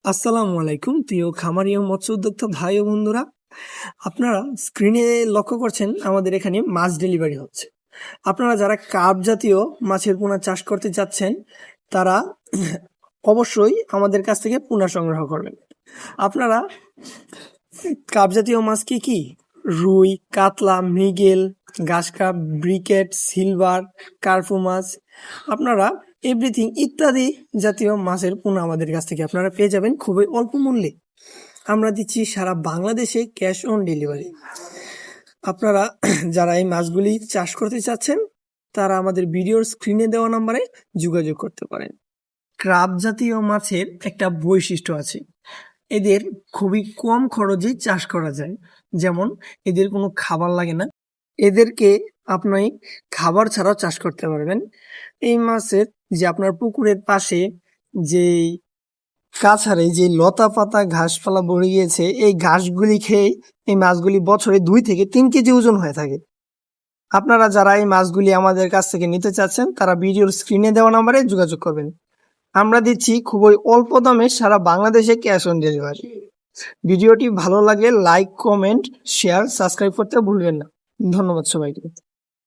আসসালামু আলাইকুম প্রিয় খামারি ও মৎস্য উদ্যোক্তা ভাই ও বন্ধুরা, আপনারা স্ক্রিনে লক্ষ্য করছেন আমাদের এখানে মাছ ডেলিভারি হচ্ছে। আপনারা যারা কাপ জাতীয় মাছের পোনা চাষ করতে যাচ্ছেন তারা অবশ্যই আমাদের কাছ থেকে পোনা সংগ্রহ করবেন। আপনারা কাপ জাতীয় মাছ কি রুই, কাতলা, মৃগেল, ঘাস কাপ, ব্রিকেট, সিলভার, কার্পু মাছ, আপনারা এভরিথিং ইত্যাদি জাতীয় মাছের পোনা আমাদের কাছ থেকে আপনারা পেয়ে যাবেন খুবই অল্প মূল্যে। আমরা দিচ্ছি সারা বাংলাদেশে ক্যাশ অন ডেলিভারি। আপনারা যারা এই মাছগুলি চাষ করতে চাচ্ছেন তারা আমাদের ভিডিওর স্ক্রিনে দেওয়া নম্বরে যোগাযোগ করতে পারেন। ক্রাব জাতীয় মাছের একটা বৈশিষ্ট্য আছে, এদের খুবই কম খরচে চাষ করা যায়। যেমন এদের কোনো খাবার লাগে না, এদেরকে আপনি খাবার ছাড়াও চাষ করতে পারবেন। এই মাছের যে আপনার পুকুরের পাশে যে কাছাড়ে যে লতা পাতা ঘাসপালা ভরে গিয়েছে, এই ঘাসগুলি খেয়ে এই মাছগুলি বছরে 2 থেকে 3 কেজি ওজন হয়ে থাকে। আপনারা যারা এই মাছগুলি আমাদের কাছ থেকে নিতে চাচ্ছেন তারা ভিডিওর স্ক্রিনে দেওয়া নাম্বারে যোগাযোগ করবেন। আমরা দিচ্ছি খুবই অল্প দামে সারা বাংলাদেশে ক্যাশ অন ডেলিভারি। ভিডিওটি ভালো লাগলে লাইক, কমেন্ট, শেয়ার, সাবস্ক্রাইব করতে ভুলবেন না। ধন্যবাদ সবাইকে।